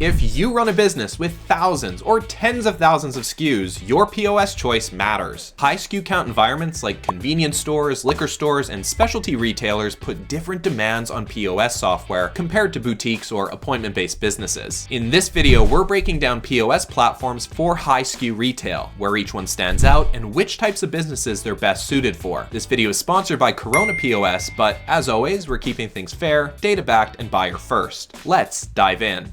If you run a business with thousands or tens of thousands of SKUs, your POS choice matters. High SKU count environments like convenience stores, liquor stores, and specialty retailers put different demands on POS software compared to boutiques or appointment-based businesses. In this video, we're breaking down POS platforms for high SKU retail, where each one stands out and which types of businesses they're best suited for. This video is sponsored by KORONA POS, but as always, we're keeping things fair, data-backed, and buyer first. Let's dive in.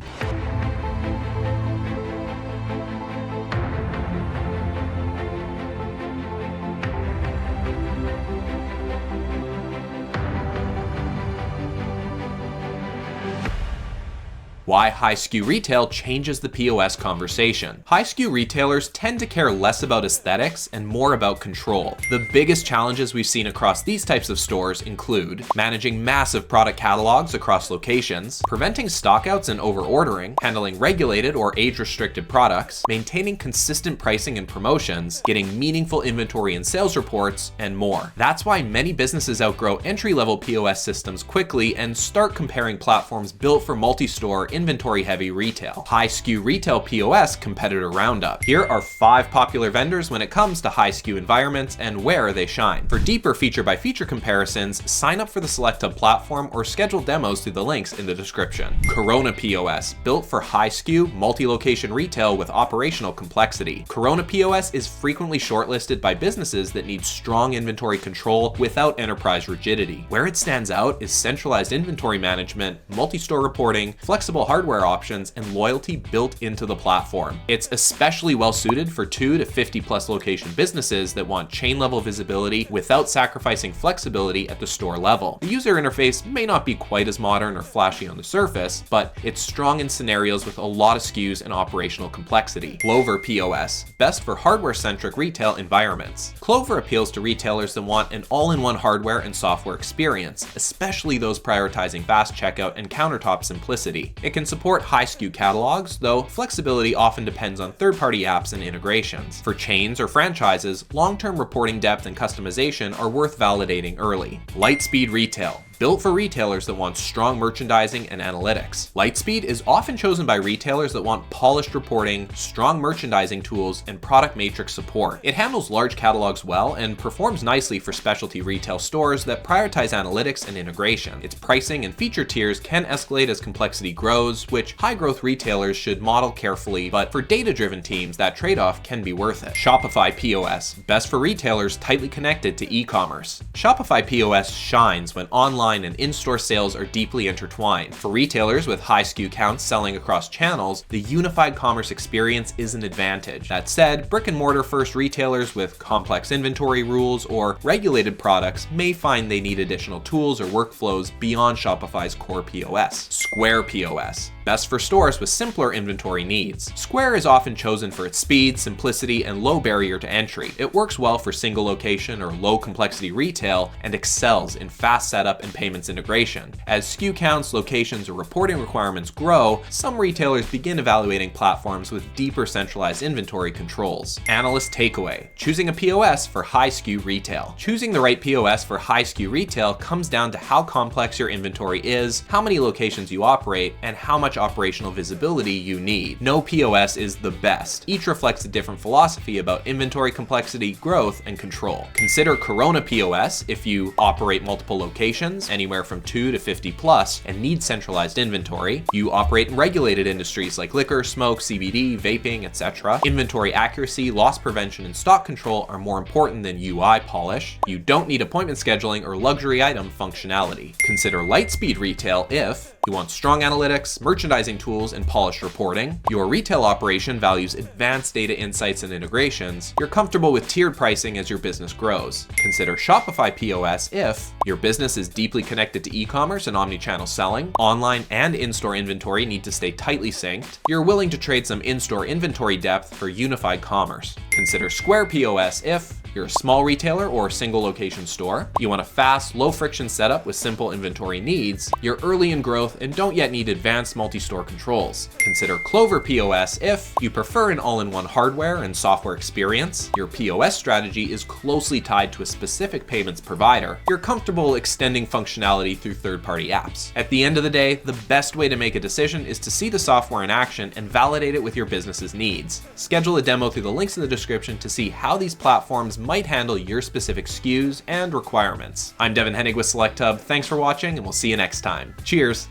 Why high SKU retail changes the POS conversation. High SKU retailers tend to care less about aesthetics and more about control. The biggest challenges we've seen across these types of stores include managing massive product catalogs across locations, preventing stockouts and over-ordering, handling regulated or age-restricted products, maintaining consistent pricing and promotions, getting meaningful inventory and sales reports, and more. That's why many businesses outgrow entry-level POS systems quickly and start comparing platforms built for multi-store inventory-heavy retail. High SKU retail POS competitor roundup. Here are 5 popular vendors when it comes to high SKU environments and where they shine. For deeper feature-by-feature comparisons, sign up for the Select Hub platform or schedule demos through the links in the description. KORONA POS, built for high SKU, multi-location retail with operational complexity. KORONA POS is frequently shortlisted by businesses that need strong inventory control without enterprise rigidity. Where it stands out is centralized inventory management, multi-store reporting, flexible hardware options, and loyalty built into the platform. It's especially well suited for 2 to 50 plus location businesses that want chain level visibility without sacrificing flexibility at the store level. The user interface may not be quite as modern or flashy on the surface, but it's strong in scenarios with a lot of SKUs and operational complexity. Clover POS, best for hardware-centric retail environments. Clover appeals to retailers that want an all-in-one hardware and software experience, especially those prioritizing fast checkout and countertop simplicity. It can support high SKU catalogs, though flexibility often depends on third-party apps and integrations. For chains or franchises, long-term reporting depth and customization are worth validating early. Lightspeed Retail, built for retailers that want strong merchandising and analytics. Lightspeed is often chosen by retailers that want polished reporting, strong merchandising tools, and product matrix support. It handles large catalogs well and performs nicely for specialty retail stores that prioritize analytics and integration. Its pricing and feature tiers can escalate as complexity grows, which high-growth retailers should model carefully, but for data-driven teams, that trade-off can be worth it. Shopify POS, best for retailers tightly connected to e-commerce. Shopify POS shines when online and in-store sales are deeply intertwined. For retailers with high SKU counts selling across channels, the unified commerce experience is an advantage. That said, brick-and-mortar first retailers with complex inventory rules or regulated products may find they need additional tools or workflows beyond Shopify's core POS. Square POS, best for stores with simpler inventory needs. Square is often chosen for its speed, simplicity, and low barrier to entry. It works well for single location or low complexity retail and excels in fast setup and payments integration. As SKU counts, locations, or reporting requirements grow, some retailers begin evaluating platforms with deeper centralized inventory controls. Analyst Takeaway, choosing a POS for high SKU retail. Choosing the right POS for high SKU retail comes down to how complex your inventory is, how many locations you operate, and how much operational visibility you need. No POS is the best. Each reflects a different philosophy about inventory complexity, growth, and control. Consider KORONA POS if you operate multiple locations, anywhere from 2 to 50 plus, and need centralized inventory. You operate in regulated industries like liquor, smoke, CBD, vaping, etc. Inventory accuracy, loss prevention, and stock control are more important than UI polish. You don't need appointment scheduling or luxury item functionality. Consider Lightspeed Retail if you want strong analytics, merchandising tools, and polished reporting. Your retail operation values advanced data insights and integrations. You're comfortable with tiered pricing as your business grows. Consider Shopify POS if your business is deeply connected to e-commerce and omnichannel selling. Online and in-store inventory need to stay tightly synced. You're willing to trade some in-store inventory depth for unified commerce. Consider Square POS if You're a small retailer or single location store. You want a fast, low friction setup with simple inventory needs. You're early in growth and don't yet need advanced multi-store controls. Consider Clover POS if you prefer an all-in-one hardware and software experience. Your POS strategy is closely tied to a specific payments provider. You're comfortable extending functionality through third-party apps. At the end of the day, the best way to make a decision is to see the software in action and validate it with your business's needs. Schedule a demo through the links in the description to see how these platforms might handle your specific SKUs and requirements. I'm Devin Hennig with SelectHub. Thanks for watching, and we'll see you next time. Cheers!